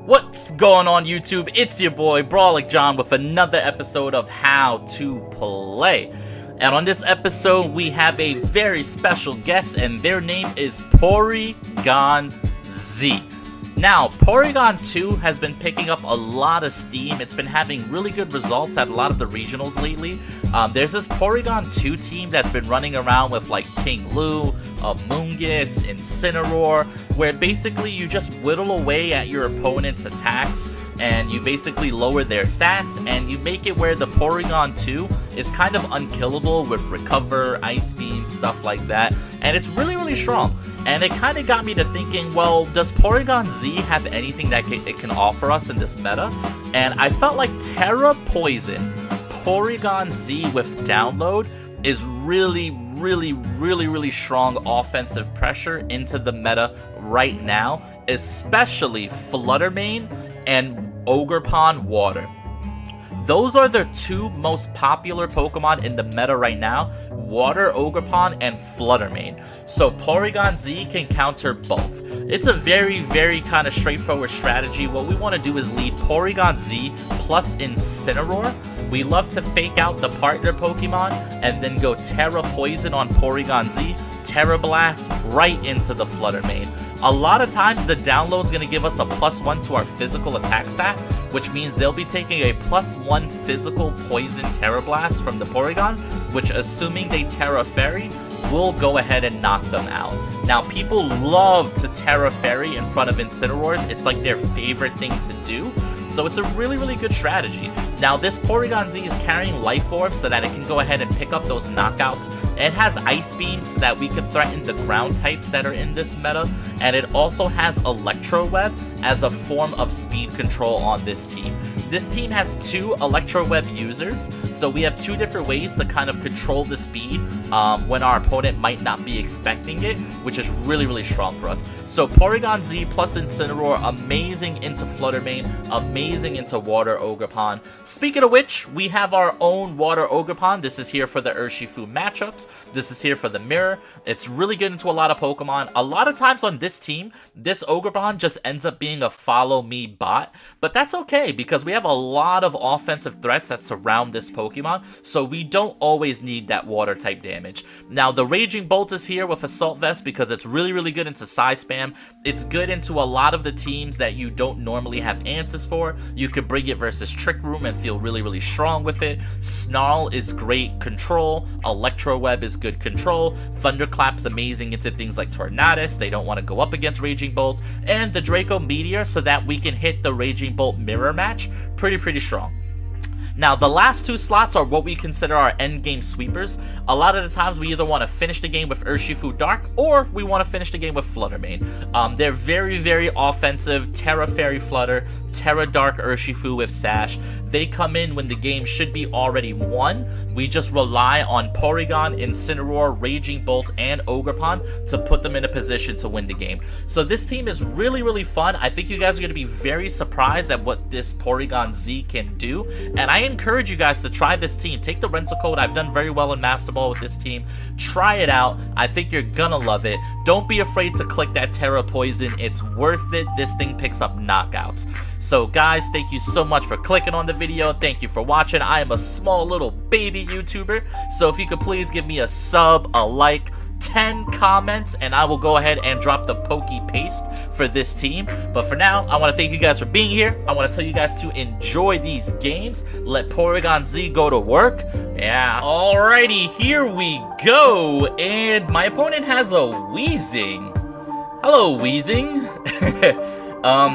What's going on YouTube? It's your boy Brawlic John with another episode of How to Play. And on this episode we have a very special guest and their name is Porygon-Z. Now, Porygon 2 has been picking up a lot of steam. It's been having really good results at a lot of the regionals lately. There's this Porygon 2 team that's been running around with like Ting-Lu, Amoonguss, Incineroar, where basically you just whittle away at your opponent's attacks and you basically lower their stats and you make it where the Porygon 2 is kind of unkillable with Recover, Ice Beam, stuff like that. And it's really strong. And it kind of got me to thinking, well, does Porygon-Z have anything that it can offer us in this meta? And I felt like Terra Poison, Porygon-Z with download is really strong offensive pressure into the meta right now, especially Flutter Mane and Ogerpon Water. Those are the two most popular Pokemon in the meta right now, Water Ogerpon and Flutter Mane. So Porygon-Z can counter both. It's a very kind of straightforward strategy. What we want to do is lead Porygon-Z plus Incineroar. We love to fake out the partner Pokemon and then go Terra Poison on Porygon-Z, Terra Blast right into the Flutter Mane. A lot of times the download's going to give us a +1 to our physical attack stat, which means they'll be taking a +1 physical poison Terra Blast from the Porygon, which assuming they Terra Fairy, will go ahead and knock them out. Now people love to Terra Fairy in front of Incineroars. It's like their favorite thing to do. So it's a really good strategy. Now this Porygon-Z is carrying Life Orbs so that it can go ahead and pick up those knockouts. It has Ice Beams so that we can threaten the ground types that are in this meta. And it also has Electro Web as a form of speed control on this team. This team has 2 Electro Web users, so we have 2 different ways to kind of control the speed when our opponent might not be expecting it, which is really strong for us. So Porygon-Z plus Incineroar, amazing into Flutter Mane, amazing into Water Ogerpon. Speaking of which, we have our own Water Ogerpon. This is here for the Urshifu matchups. This is here for the Mirror. It's really good into a lot of Pokemon. A lot of times on this team, this Ogerpon just ends up being a follow me bot, but that's okay because we have a lot of offensive threats that surround this Pokemon, so we don't always need that water type damage. Now the Raging Bolt is here with Assault Vest because it's really good into Psy Spam. It's good into a lot of the teams that you don't normally have answers for. You could bring it versus Trick Room and feel really strong with it. Snarl is great control. Electro Web is good control. Thunderclap's amazing into things like Tornadus. They don't want to go up against Raging Bolts. And the Draco Meteor so that we can hit the Raging Bolt mirror match pretty strong. Now, the last 2 slots are what we consider our endgame sweepers. A lot of the times, we either want to finish the game with Urshifu Dark, or we want to finish the game with Flutter Mane. They're very offensive. Terra Fairy Flutter, Terra Dark Urshifu with Sash. They come in when the game should be already won. We just rely on Porygon, Incineroar, Raging Bolt, and Ogerpon to put them in a position to win the game. So this team is really fun. I think you guys are going to be very surprised at what this Porygon-Z can do. And I encourage you guys to try this team. Take the rental code. I've done very well in Master Ball with this team. Try it out. I think you're gonna love it. Don't be afraid to click that Terra Poison. It's worth it. This thing picks up knockouts. So guys, thank you so much for clicking on the video. Thank you for watching. I am a small little baby YouTuber, so if you could please give me a sub, a like, 10 comments, and I will go ahead and drop the Pokey Paste for this team. But for now, I want to thank you guys for being here. I want to tell you guys to enjoy these games. Let Porygon-Z go to work. Yeah. Alrighty, here we go. And my opponent has a Weezing. Hello, Weezing.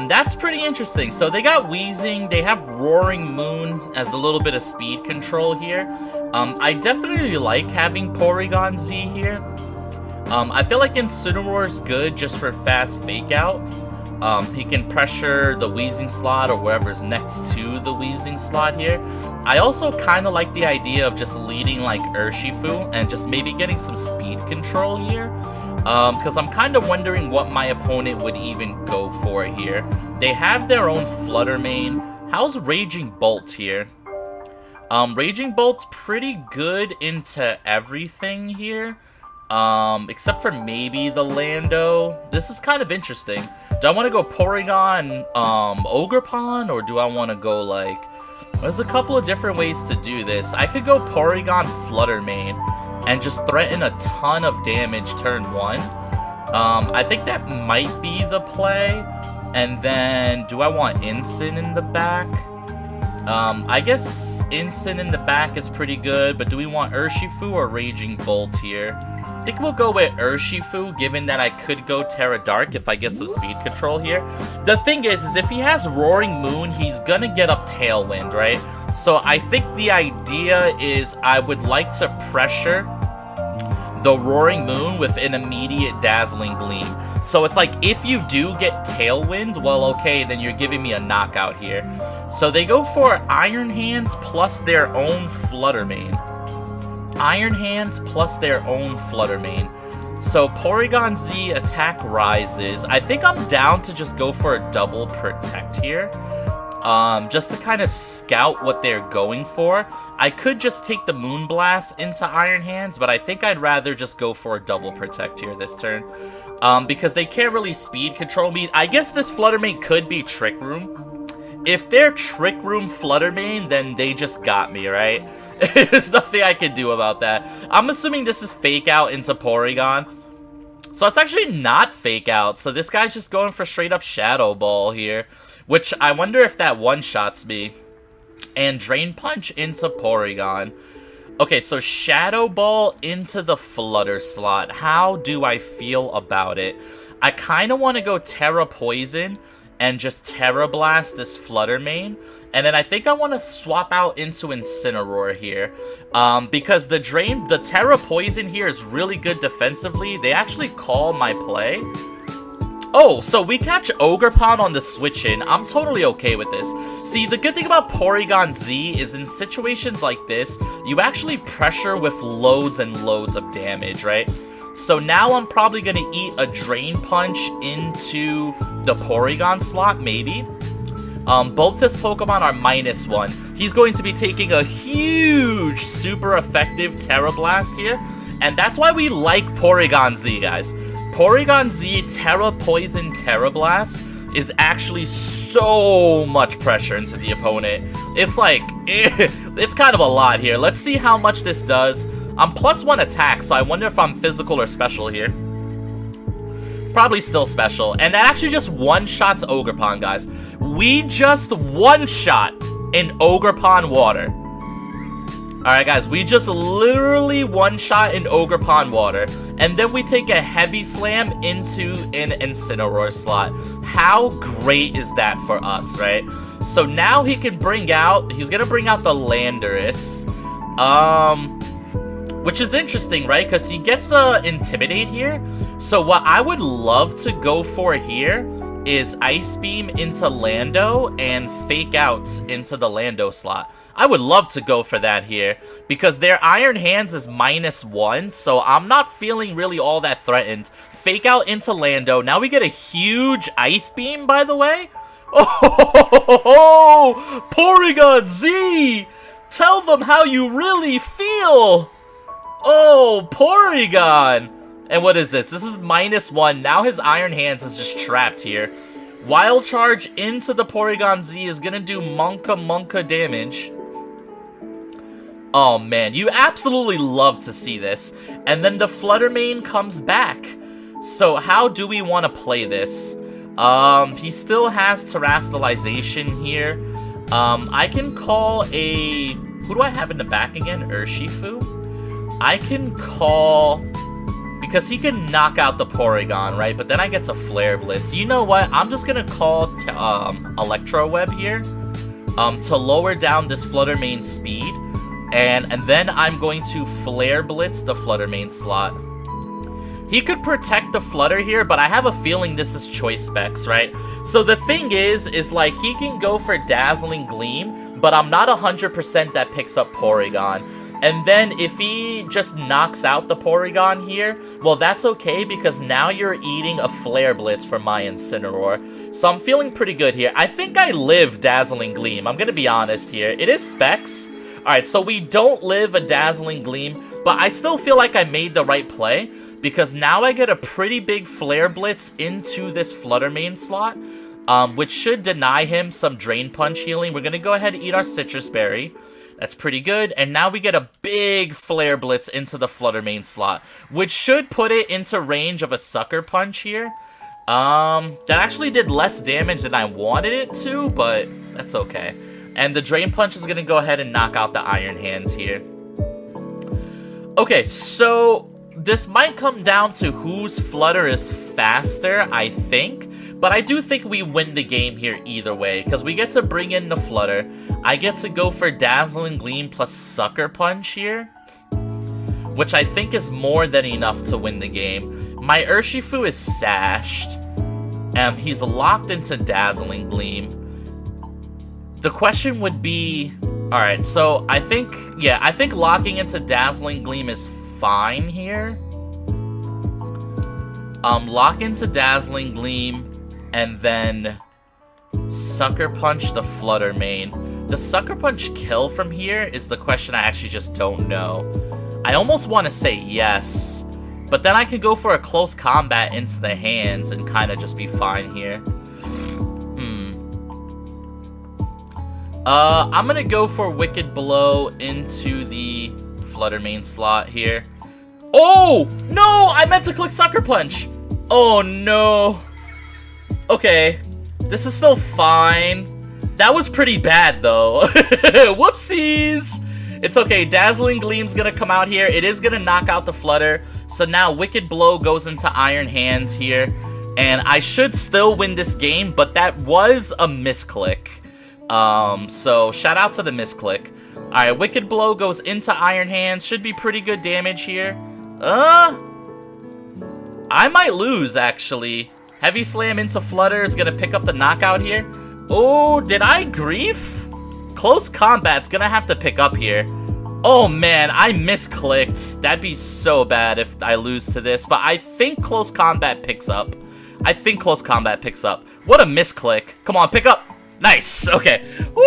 That's pretty interesting. So they got Weezing. They have Roaring Moon as a little bit of speed control here. I definitely like having Porygon-Z here. I feel like Incineroar is good just for fast fake out. He can pressure the Weezing slot or wherever's next to the Weezing slot here. I also kind of like the idea of just leading like Urshifu and just maybe getting some speed control here. Because I'm kind of wondering what my opponent would even go for here. They have their own Flutter Mane. How's Raging Bolt here? Raging Bolt's pretty good into everything here. Except for maybe the Lando. This is kind of interesting. Do I want to go Porygon, Ogerpon, or do I want to go, like... There's a couple of different ways to do this. I could go Porygon Flutter Mane and just threaten a ton of damage turn 1. I think that might be the play. And then, do I want Incin in the back? I guess Incin in the back is pretty good, but do we want Urshifu or Raging Bolt here? I think we'll go with Urshifu, given that I could go Terra Dark if I get some speed control here. The thing is if he has Roaring Moon, he's gonna get up Tailwind, right? So I think the idea is I would like to pressure the Roaring Moon with an immediate Dazzling Gleam. So it's like, if you do get Tailwind, well, okay, then you're giving me a knockout here. So they go for Iron Hands plus their own Flutter Mane. Iron Hands plus their own Flutter Mane. So Porygon-Z attack rises. I think I'm down to just go for a double protect here. Just to kind of scout what they're going for. I could just take the Moonblast into Iron Hands, but I think I'd rather just go for a double protect here this turn. Because they can't really speed control me. I guess this Flutter Mane could be Trick Room. If they're Trick Room Flutter Mane, then they just got me, right? There's nothing I can do about that. I'm assuming this is Fake Out into Porygon. So it's actually not Fake Out. So this guy's just going for straight up Shadow Ball here. Which I wonder if that one-shots me. And Drain Punch into Porygon. Okay, so Shadow Ball into the Flutter slot. How do I feel about it? I kind of want to go Terra Poison and just Terra Blast this Flutter Mane. And then I think I want to swap out into Incineroar here. Because the Terra Poison here is really good defensively. They actually call my play. Oh, so we catch Ogerpon on the switch-in. I'm totally okay with this. See, the good thing about Porygon-Z is in situations like this, you actually pressure with loads and loads of damage, right? So now I'm probably going to eat a Drain Punch into the Porygon slot, maybe. Both his Pokemon are -1. He's going to be taking a huge, super effective Terra Blast here. And that's why we like Porygon-Z, guys. Porygon-Z Terra Poison Terra Blast is actually so much pressure into the opponent. It's like, it's kind of a lot here. Let's see how much this does. I'm +1 attack, so I wonder if I'm physical or special here. Probably still special. And that actually just one-shots Ogerpon, guys. We just one-shot in Ogerpon water. Alright, guys, we just literally one-shot in Ogerpon water. And then we take a Heavy Slam into an Incineroar slot. How great is that for us, right? So now he can bring out, he's gonna bring out the Landorus. Which is interesting, right? Because he gets Intimidate here. So what I would love to go for here is Ice Beam into Lando and Fake Out into the Lando slot. I would love to go for that here, because their Iron Hands is -1, so I'm not feeling really all that threatened. Fake Out into Lando. Now we get a huge Ice Beam, by the way. Oh, Porygon-Z! Tell them how you really feel! Oh, Porygon! And what is this? This is -1. Now his Iron Hands is just trapped here. Wild Charge into the Porygon-Z is gonna do Monka damage. Oh man, you absolutely love to see this. And then the Flutter Mane comes back. So how do we want to play this? He still has Terastallization here. I can call a... Who do I have in the back again? Urshifu? I can call... Because he can knock out the Porygon, right? But then I get to Flare Blitz. You know what? I'm just going to call Electro Web here. To lower down this Flutter Mane speed. And then I'm going to Flare Blitz the Flutter Mane slot. He could protect the Flutter here, but I have a feeling this is Choice Specs, right? So the thing is like, he can go for Dazzling Gleam, but I'm not 100% that picks up Porygon. And then if he just knocks out the Porygon here, well, that's okay, because now you're eating a Flare Blitz for my Incineroar. So I'm feeling pretty good here. I think I live Dazzling Gleam. I'm going to be honest here. It is Specs. Alright, so we don't live a Dazzling Gleam, but I still feel like I made the right play. because now I get a pretty big Flare Blitz into this Flutter Mane slot, which should deny him some Drain Punch healing. We're going to go ahead and eat our Citrus Berry. That's pretty good. And now we get a big Flare Blitz into the Flutter Mane slot, which should put it into range of a Sucker Punch here. That actually did less damage than I wanted it to, but that's okay. And the Drain Punch is going to go ahead and knock out the Iron Hands here. Okay, so this might come down to whose Flutter is faster, I think. But I do think we win the game here either way, because we get to bring in the Flutter. I get to go for Dazzling Gleam plus Sucker Punch here, which I think is more than enough to win the game. My Urshifu is sashed, and he's locked into Dazzling Gleam. The question would be... Alright, so I think locking into Dazzling Gleam is fine here. Lock into Dazzling Gleam, and then Sucker Punch the Flutter Mane. Does Sucker Punch kill from here is the question I actually just don't know. I almost want to say yes, but then I can go for a close combat into the hands and kind of just be fine here. I'm gonna go for Wicked Blow into the Flutter Mane slot here. Oh! No! I meant to click Sucker Punch! Oh, no. Okay. This is still fine. That was pretty bad, though. Whoopsies! It's okay. Dazzling Gleam's gonna come out here. It is gonna knock out the Flutter. So now Wicked Blow goes into Iron Hands here. And I should still win this game, but that was a misclick. So shout out to the misclick. Alright, Wicked Blow goes into Iron Hands. Should be pretty good damage here. I might lose, actually. Heavy Slam into Flutter is gonna pick up the knockout here. Oh, did I grief? Close Combat's gonna have to pick up here. Oh man, I misclicked. That'd be so bad if I lose to this, but I think Close Combat picks up. What a misclick. Come on, pick up. Nice, okay. Woo!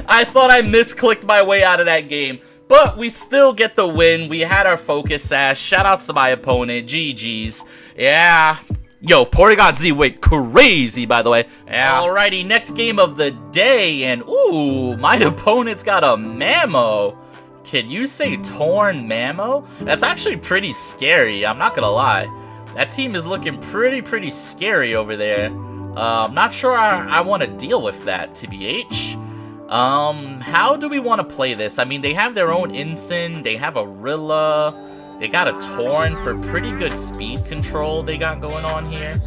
I thought I misclicked my way out of that game. But we still get the win. We had our Focus Sash. Shout outs to my opponent. GG's. Yeah. Yo, Porygon-Z went crazy, by the way. Yeah. Alrighty, next game of the day. And, ooh, my opponent's got a Mamo. Can you say Torn Mamo? That's actually pretty scary. I'm not gonna lie. That team is looking pretty scary over there. I'm not sure I want to deal with that, TBH. How do we want to play this? I mean, they have their own Incin, they have a Rilla, they got a Torn for pretty good speed control they got going on here.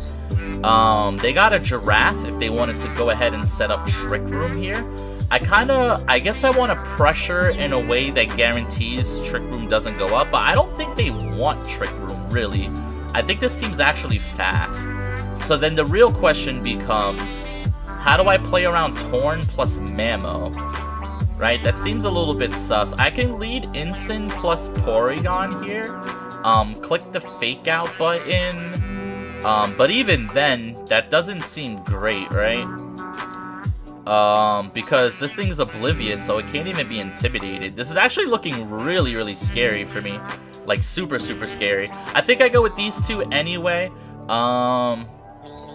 They got a Giraffe if they wanted to go ahead and set up Trick Room here. I guess I want to pressure in a way that guarantees Trick Room doesn't go up, but I don't think they want Trick Room, really. I think this team's actually fast. So then the real question becomes, how do I play around Torn plus Mamo? Right, that seems a little bit sus. I can lead Incin plus Porygon here. Click the Fake Out button. But even then, that doesn't seem great, right? Because this thing's oblivious, so it can't even be intimidated. This is actually looking really scary for me. Like, super scary. I think I go with these two anyway.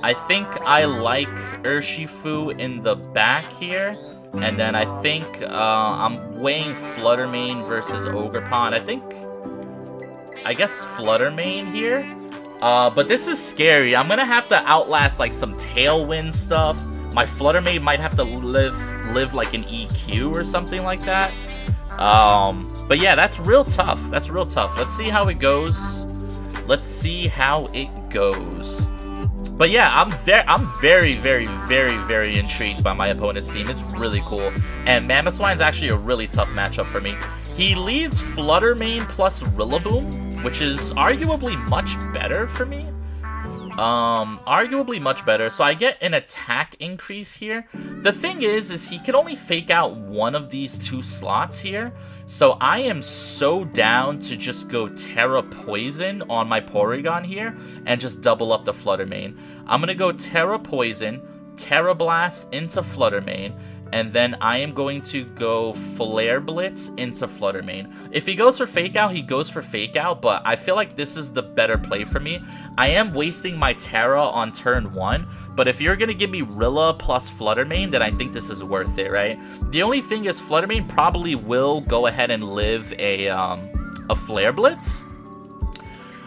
I think I like Urshifu in the back here. And then I think I'm weighing Flutter Mane versus Ogerpon. I guess Flutter Mane here. But this is scary. I'm gonna have to outlast like some Tailwind stuff. My Flutter Mane might have to live like an EQ or something like that. But yeah, that's real tough. Let's see how it goes. But yeah, I'm very intrigued by my opponent's team. It's really cool. And Mamoswine's actually a really tough matchup for me. He leads Flutter Mane plus Rillaboom, which is arguably much better for me. Arguably much better. So I get an attack increase here. The thing is he can only fake out one of these two slots here. So I am so down to just go Terra Poison on my Porygon here and just double up the Flutter Mane. I'm going to go Terra Poison, Terra Blast into Flutter Mane, And then I am going to go Flare Blitz into Flutter Mane. If he goes for Fake Out, he goes for Fake Out, but I feel like this is the better play for me. I am wasting my Terra on turn 1, but if you're going to give me Rilla plus Flutter Mane, then I think this is worth it, right? The only thing is Flutter Mane probably will go ahead and live a Flare Blitz.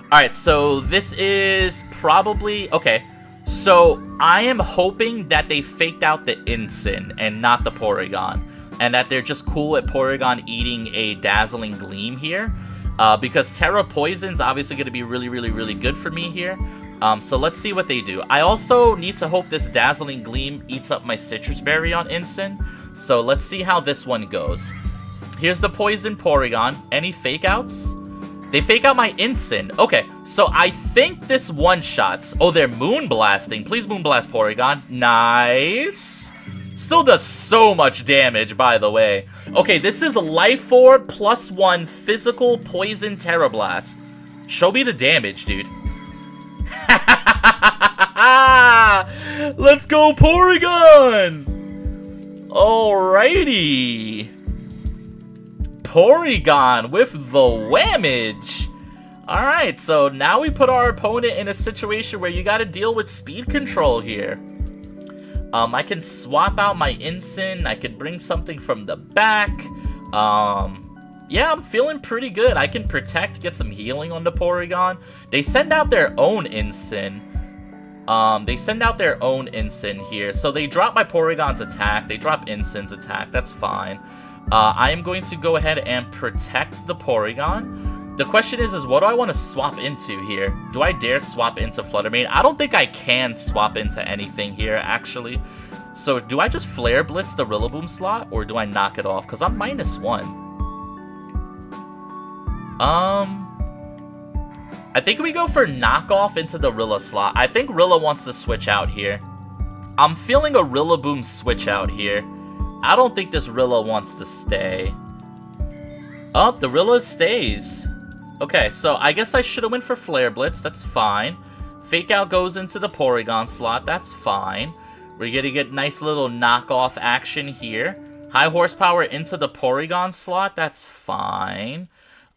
Alright, so this is probably... Okay. So, I am hoping that they faked out the Incin and not the Porygon. And that they're just cool at Porygon eating a Dazzling Gleam here. Because Terra Poison's obviously going to be really, really, really good for me here. So let's see what they do. I also need to hope this Dazzling Gleam eats up my Citrus Berry on Incin. So let's see how this one goes. Here's the Poison Porygon. Any fake outs? They fake out my Incin. Okay, so I think this one-shots. Oh, they're Moonblasting. Please Moonblast Porygon. Nice. Still does so much damage, by the way. Okay, this is Life Orb +1 Physical Poison Terra Blast. Show me the damage, dude. Let's go, Porygon! Alrighty. Porygon with the whammage. Alright, so now we put our opponent in a situation where you gotta deal with speed control here. I can swap out my Incin. I can bring something from the back. Yeah, I'm feeling pretty good. I can protect, get some healing on the Porygon. They send out their own Incin. They send out their own Incin here. So they drop my Porygon's attack. They drop Incin's attack. That's fine. I am going to go ahead and protect the Porygon. The question is what do I want to swap into here? Do I dare swap into Flutter Mane? I don't think I can swap into anything here, actually. So do I just Flare Blitz the Rillaboom slot, or do I knock it off? Because I'm -1. I think we go for knockoff into the Rilla slot. I think Rilla wants to switch out here. I'm feeling a Rillaboom switch out here. I don't think this Rilla wants to stay. Oh, the Rilla stays. Okay, so I guess I should have went for Flare Blitz. That's fine. Fake Out goes into the Porygon slot. That's fine. We're going to get nice little knockoff action here. High Horsepower into the Porygon slot. That's fine.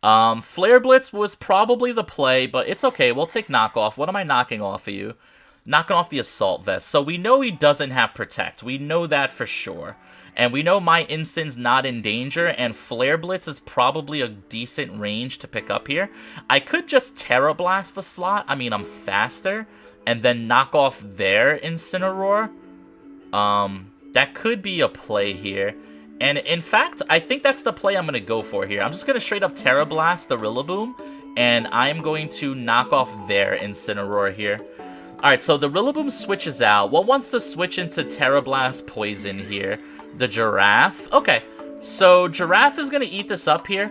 Flare Blitz was probably the play, but it's okay. We'll take knockoff. What am I knocking off of you? Knocking off the Assault Vest. So we know he doesn't have Protect. We know that for sure. And we know my Incin's not in danger, and Flare Blitz is probably a decent range to pick up here. I could just Terra Blast the slot. I mean, I'm faster. And then knock off their Incineroar. That could be a play here. And in fact, I think that's the play I'm going to go for here. I'm just going to straight up Terra Blast the Rillaboom. And I'm going to knock off their Incineroar here. Alright, so the Rillaboom switches out. What wants to switch into Terra Blast Poison here? The Giraffe. Okay, so Giraffe is going to eat this up here.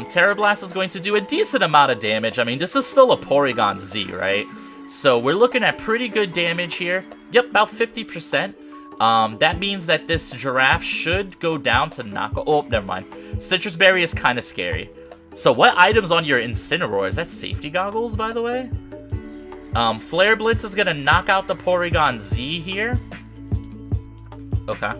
Terra Blast is going to do a decent amount of damage. I mean, this is still a Porygon-Z, right? So we're looking at pretty good damage here. Yep, about 50%. That means that this Giraffe should go down to knock... Oh, never mind. Citrus Berry is kind of scary. So what items on your Incineroar? Is that Safety Goggles, by the way? Flare Blitz is going to knock out the Porygon-Z here. Okay.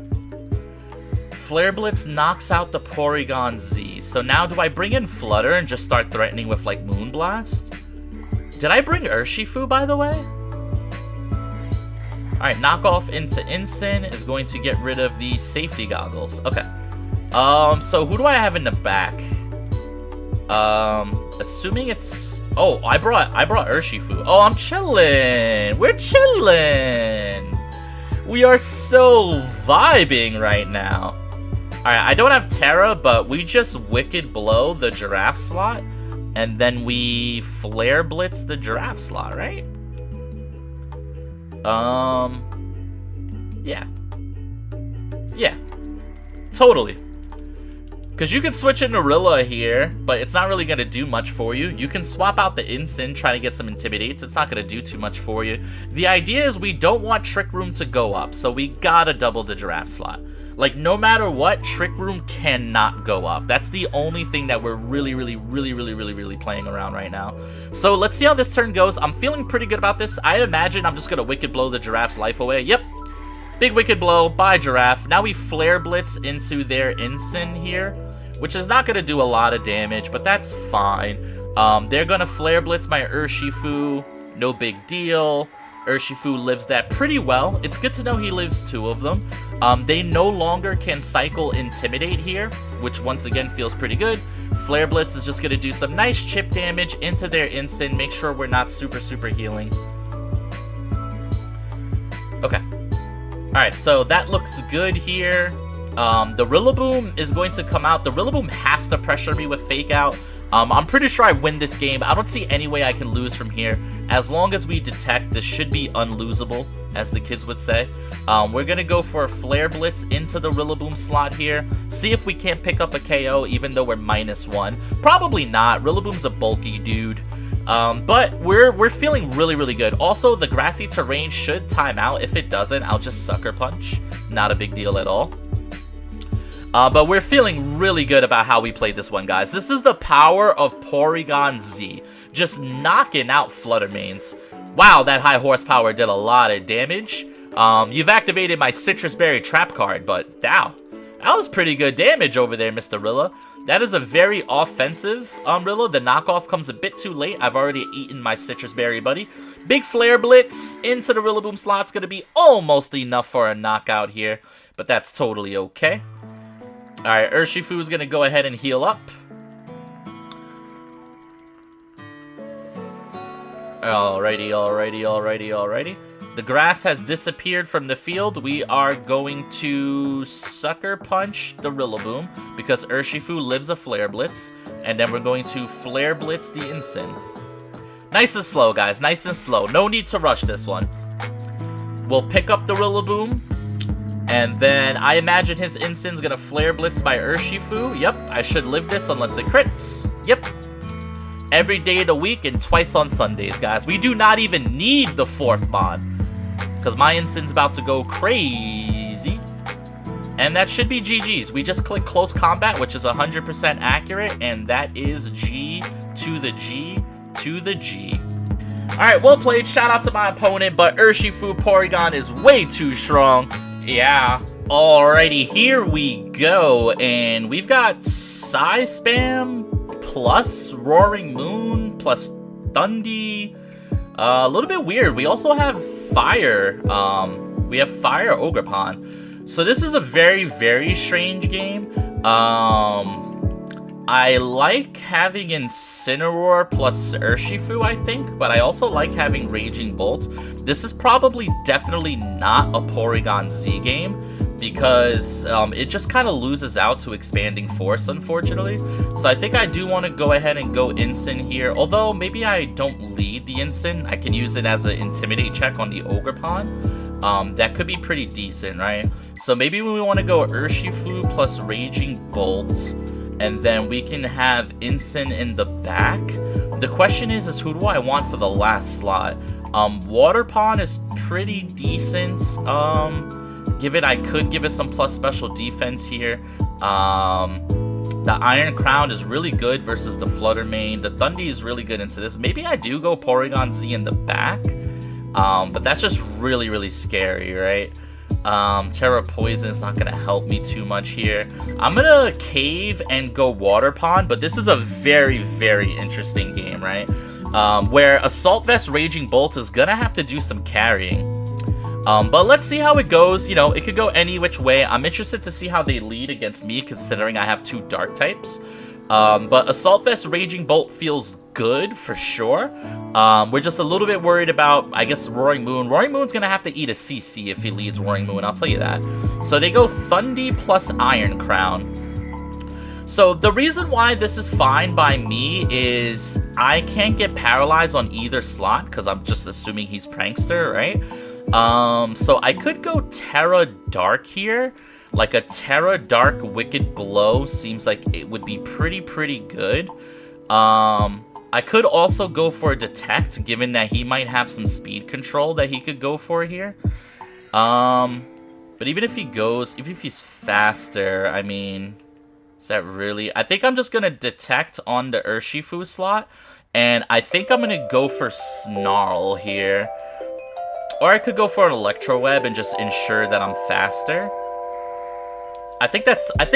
Flare Blitz knocks out the Porygon-Z. So now do I bring in Flutter and just start threatening with, like, Moonblast? Did I bring Urshifu, by the way? Alright, knockoff into Incin is going to get rid of the Safety Goggles. Okay. So who do I have in the back? Assuming it's... Oh, I brought Urshifu. Oh, I'm chilling. We're chilling. We are so vibing right now. Alright, I don't have Terra, but we just Wicked Blow the Giraffe slot. And then we Flare Blitz the Giraffe slot, right? Yeah. Yeah. Totally. Because you can switch into Rilla here, but it's not really going to do much for you. You can swap out the Incin, try to get some Intimidates. It's not going to do too much for you. The idea is we don't want Trick Room to go up, so we gotta double the Giraffe slot. Like, no matter what, Trick Room cannot go up. That's the only thing that we're really playing around right now. So let's see how this turn goes. I'm feeling pretty good about this. I imagine I'm just going to Wicked Blow the Giraffe's life away. Yep. Big Wicked Blow by Giraffe. Now we Flare Blitz into their Incin here, which is not going to do a lot of damage, but that's fine. They're going to Flare Blitz my Urshifu. No big deal. Urshifu lives that pretty well. It's good to know he lives 2 of them. They no longer can cycle Intimidate here, which once again feels pretty good. Flare Blitz is just going to do some nice chip damage into their Incin. Make sure we're not super healing. Okay. Alright, so that looks good here. The Rillaboom is going to come out. The Rillaboom has to pressure me with Fake Out. I'm pretty sure I win this game. I don't see any way I can lose from here. As long as we detect, this should be unlosable, as the kids would say. We're going to go for a Flare Blitz into the Rillaboom slot here. See if we can't pick up a KO, even though we're -1. Probably not. Rillaboom's a bulky dude. But we're feeling really good. Also, the grassy terrain should time out. If it doesn't, I'll just Sucker Punch. Not a big deal at all. But we're feeling really good about how we played this one, guys. This is the power of Porygon-Z. Just knocking out Fluttermanes. Wow, that high horsepower did a lot of damage. You've activated my Citrus Berry Trap card, but wow. That was pretty good damage over there, Mr. Rilla. That is a very offensive Rilla. The knockoff comes a bit too late. I've already eaten my Citrus Berry, buddy. Big Flare Blitz into the Rillaboom slot's going to be almost enough for a knockout here, but that's totally okay. Alright, Urshifu is going to go ahead and heal up. Alrighty. The grass has disappeared from the field. We are going to Sucker Punch the Rillaboom because Urshifu lives a Flare Blitz. And then we're going to Flare Blitz the Incin. Nice and slow, guys. Nice and slow. No need to rush this one. We'll pick up the Rillaboom. And then I imagine his Incin's going to Flare Blitz by Urshifu. Yep, I should live this unless it crits. Yep. Every day of the week and twice on Sundays, guys. We do not even need the 4th mod. Because my Incin's about to go crazy. And that should be GG's. We just click Close Combat, which is 100% accurate. And that is G to the G to the G. Alright, well played. Shout out to my opponent. But Urshifu Porygon is way too strong. Yeah. Alrighty, here we go. And we've got Psy Spam plus Roaring Moon plus Thundy. A little bit weird. We also have Fire. We have Fire Ogerpon. So this is a very strange game. I like having Incineroar plus Urshifu, I think, but I also like having Raging Bolt. This is definitely not a Porygon-Z game, because it just kind of loses out to Expanding Force, unfortunately. So I think I do want to go ahead and go Incin here, although maybe I don't lead the Incin. I can use it as an Intimidate check on the Ogerpon. That could be pretty decent, right? So maybe we want to go Urshifu plus Raging Bolt, and then we can have Incin in the back. The question is who do I want for the last slot? Water Pond is pretty decent. I could give it some plus special defense here. The Iron Crown is really good versus the Fluttermane. The Thundy is really good into this. Maybe I do go Porygon-Z in the back. But that's just really scary, right? Terra Poison is not going to help me too much here. I'm going to Cave and go Water Pond, but this is a very interesting game, right? Where Assault Vest Raging Bolt is going to have to do some carrying. But let's see how it goes. You know, it could go any which way. I'm interested to see how they lead against me, considering I have 2 Dark types. But Assault Vest Raging Bolt feels good for sure. We're just a little bit worried about, I guess, Roaring Moon. Roaring Moon's gonna have to eat a CC if he leads Roaring Moon, I'll tell you that. So they go Thundy plus Iron Crown. So the reason why this is fine by me is I can't get paralyzed on either slot, because I'm just assuming he's Prankster, right? So I could go Terra Dark here. Like a Terra Dark Wicked Blow seems like it would be pretty good. I could also go for a Detect, given that he might have some speed control that he could go for here. But even if he goes, even if he's faster, I mean, is that really? I think I'm just gonna Detect on the Urshifu slot, and I think I'm gonna go for Snarl here. Or I could go for an Electro Web and just ensure that I'm faster. I think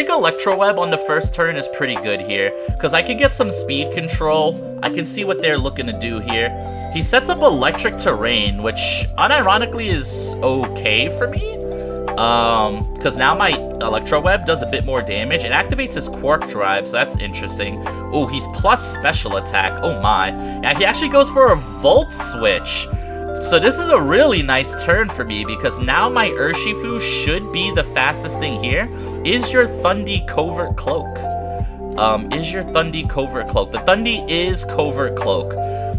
Electro Web on the first turn is pretty good here, because I can get some speed control. I can see what they're looking to do here. He sets up Electric Terrain, which unironically is okay for me. Because now my Electro Web does a bit more damage. It activates his Quark Drive, so that's interesting. Oh, he's plus special attack. Oh my. And he actually goes for a Volt Switch. So this is a really nice turn for me, because now my Urshifu should be the fastest thing here. Is your Thundy Covert Cloak? Is your Thundy Covert Cloak? The Thundy is Covert Cloak.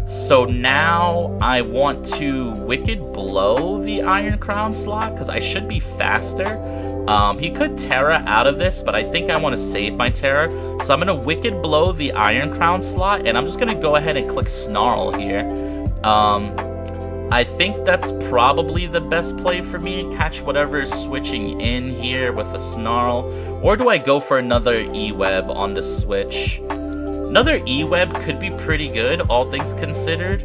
So now I want to Wicked Blow the Iron Crown slot, because I should be faster. He could Terra out of this, but I think I want to save my Terra. So I'm going to Wicked Blow the Iron Crown slot, and I'm just going to go ahead and click Snarl here. I think that's probably the best play for me. Catch whatever is switching in here with a Snarl. Or do I go for another E-Web on the switch? Another E-Web could be pretty good, all things considered.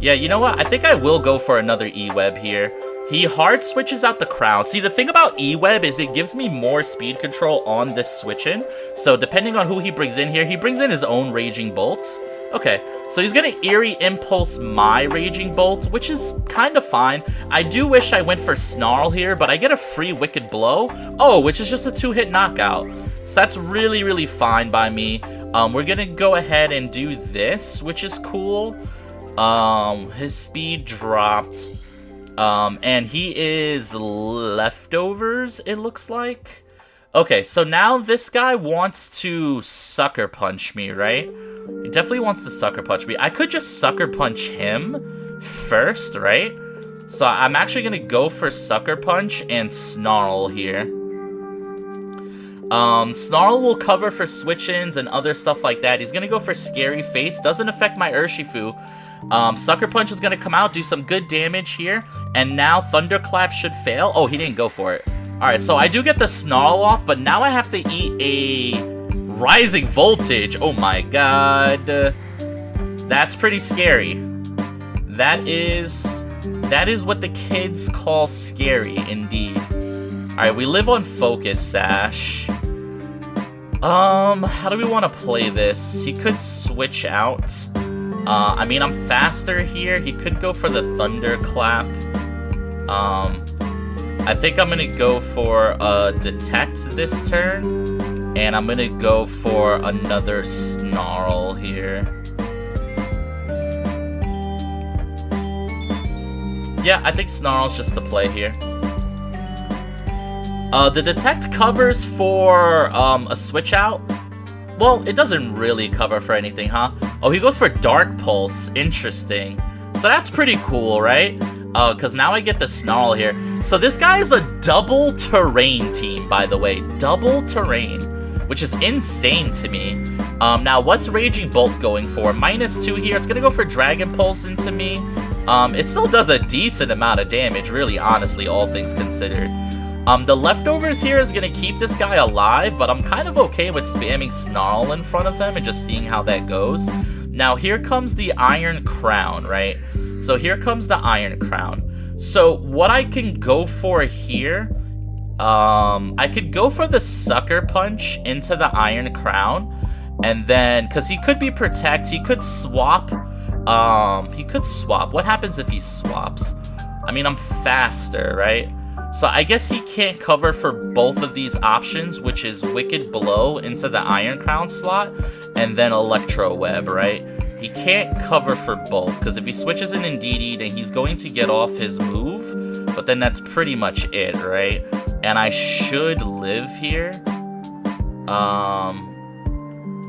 Yeah, you know what? I think I will go for another E-Web here. He hard switches out the crown. See, the thing about E-Web is it gives me more speed control on this switch-in. So depending on who he brings in here, he brings in his own Raging Bolt. Okay, so he's gonna Eerie Impulse my Raging Bolt, which is kind of fine. I do wish I went for Snarl here, but I get a free Wicked Blow. Oh, which is just a 2-hit knockout. So that's really, really fine by me. We're gonna go ahead and do this, which is cool. His speed dropped. And he is leftovers, it looks like. Okay, so now this guy wants to Sucker Punch me, right? He definitely wants to Sucker Punch me. I could just Sucker Punch him first, right? So I'm actually going to go for Sucker Punch and Snarl here. Snarl will cover for switch-ins and other stuff like that. He's going to go for Scary Face. Doesn't affect my Urshifu. Sucker Punch is going to come out, do some good damage here. And now Thunderclap should fail. Oh, he didn't go for it. Alright, so I do get the Snarl off, but now I have to eat a Rising Voltage. Oh my god. That's pretty scary. That is what the kids call scary, indeed. Alright, we live on Focus Sash. How do we want to play this? He could switch out. I mean, I'm faster here. He could go for the Thunderclap. I think I'm gonna go for Detect this turn. And I'm gonna go for another Snarl here. Yeah, I think Snarl's just the play here. The Detect covers for a switch out. Well, it doesn't really cover for anything, huh? Oh, he goes for Dark Pulse. Interesting. So that's pretty cool, right? Because now I get the Snarl here. So this guy is a double terrain team, by the way. Double terrain, which is insane to me. Now, what's Raging Bolt going for? -2 here. It's going to go for Dragon Pulse into me. It still does a decent amount of damage, really, honestly, all things considered. The leftovers here is going to keep this guy alive, but I'm kind of okay with spamming Snarl in front of him and just seeing how that goes. Now, here comes the Iron Crown, right? So here comes the Iron Crown. So what I can go for here, I could go for the Sucker Punch into the Iron Crown, and then, because he could be Protect, he could swap. What happens if he swaps? I mean, I'm faster, right? So I guess he can't cover for both of these options, which is Wicked Blow into the Iron Crown slot, and then Electro Web, right? He can't cover for both, because if he switches in Indeedee, then he's going to get off his move, but then that's pretty much it, right? And I should live here.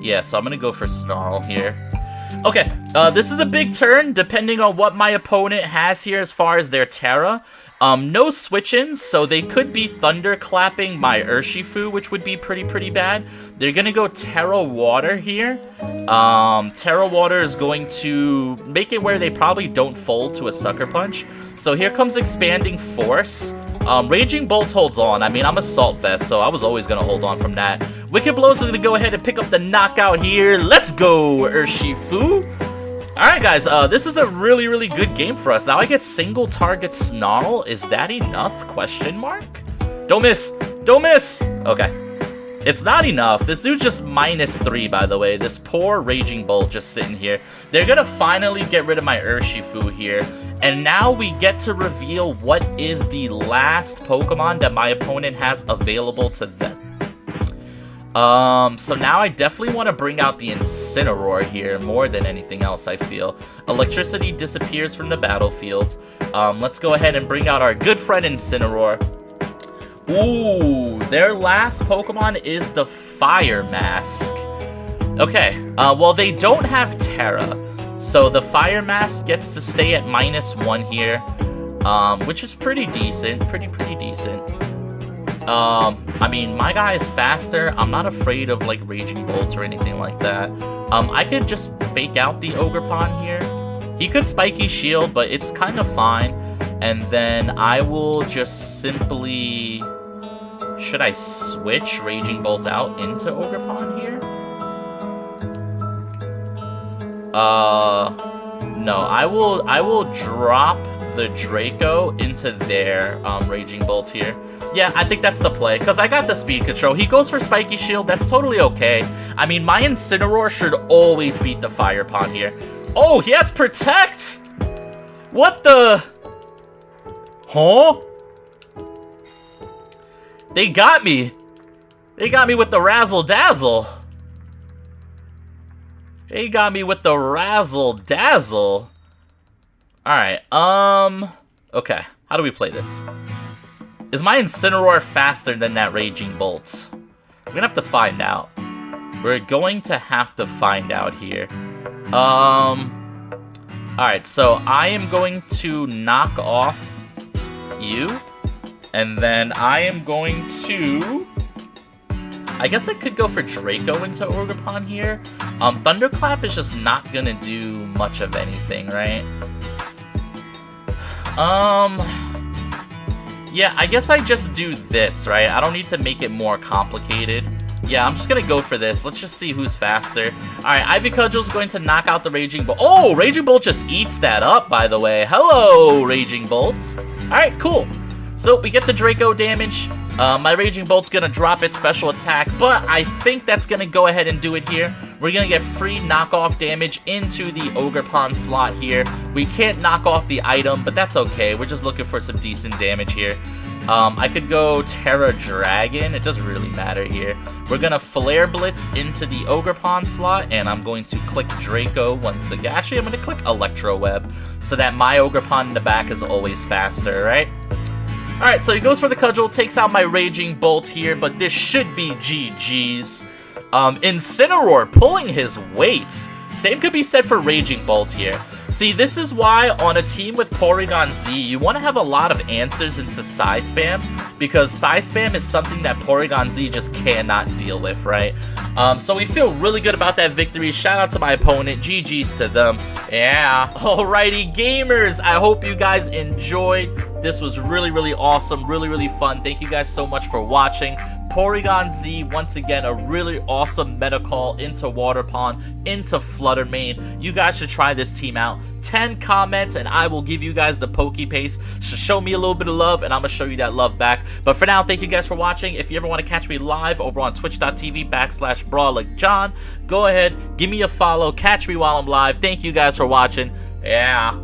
Yeah, so I'm gonna go for Snarl here. Okay, this is a big turn, depending on what my opponent has here as far as their Terra. No switch-ins, so they could be Thunderclapping my Urshifu, which would be pretty bad. They're gonna go Terra Water here. Terra Water is going to make it where they probably don't fold to a Sucker Punch. So here comes Expanding Force. Raging Bolt holds on. I mean, I'm Assault Vest, so I was always gonna hold on from that. Wicked Blows is gonna go ahead and pick up the knockout here. Let's go, Urshifu. Alright guys, this is a really, really good game for us. Now I get single target Snarl. Is that enough? Question mark? Don't miss! Don't miss! Okay. It's not enough. This dude's just -3, by the way. This poor Raging Bolt just sitting here. They're gonna finally get rid of my Urshifu here. And now we get to reveal what is the last Pokemon that my opponent has available to them. So now I definitely want to bring out the Incineroar here more than anything else, I feel. Electricity disappears from the battlefield. Let's go ahead and bring out our good friend Incineroar. Ooh, their last Pokemon is the Fire Mask. Okay, well, they don't have Terra, so the Fire Mask gets to stay at -1 here, which is pretty decent, pretty decent. I mean, my guy is faster. I'm not afraid of, like, Raging Bolt or anything like that. I could just fake out the Ogerpon here. He could Spiky Shield, but it's kind of fine. And then I will just simply... Should I switch Raging Bolt out into Ogerpon here? No, I will drop the Draco into their Raging Bolt here. Yeah, I think that's the play, because I got the speed control. He goes for Spiky Shield, that's totally okay. I mean, my Incineroar should always beat the Fire Pond here. Oh, he has Protect! What the... Huh? They got me. They got me with the Razzle Dazzle. They got me with the Razzle Dazzle. Alright, okay. How do we play this? Is my Incineroar faster than that Raging Bolt? We're gonna have to find out. We're going to have to find out here. Alright, so I am going to knock off you. And then I am going to... I guess I could go for Draco into Ogerpon here. Thunderclap is just not gonna do much of anything, right? Yeah, I guess I just do this, right? I don't need to make it more complicated. Yeah, I'm just gonna go for this. Let's just see who's faster. Alright, Ivy Cudgel's going to knock out the Raging Bolt. Oh, Raging Bolt just eats that up, by the way. Hello, Raging Bolt. Alright, cool. So, we get the Draco damage. My Raging Bolt's gonna drop its special attack, but I think that's gonna go ahead and do it here. We're gonna get free knockoff damage into the Ogerpon slot here. We can't knock off the item, but that's okay. We're just looking for some decent damage here. I could go Terra Dragon. It doesn't really matter here. We're gonna Flare Blitz into the Ogerpon slot, and I'm going to click Draco once again. Actually, I'm gonna click Electro Web, so that my Ogerpon in the back is always faster, right? Alright, so he goes for the Cudgel, takes out my Raging Bolt here, but this should be GG's. Incineroar pulling his weight. Same could be said for Raging Bolt here. See, this is why on a team with Porygon-Z, you want to have a lot of answers into Psy Spam, because Psy Spam is something that Porygon-Z just cannot deal with, right? So we feel really good about that victory. Shout out to my opponent. GG's to them. Yeah. Alrighty, gamers. I hope you guys enjoyed. This was really, really awesome. Really, really fun. Thank you guys so much for watching. Porygon-Z, once again, a really awesome meta call into Water Pond, into Flutter Mane. You guys should try this team out. 10 comments and I will give you guys the Poke Pace. Show me a little bit of love and I'm going to show you that love back. But for now, thank you guys for watching. If you ever want to catch me live over on twitch.tv/BrawlLikeJohn, go ahead, give me a follow, catch me while I'm live. Thank you guys for watching. Yeah.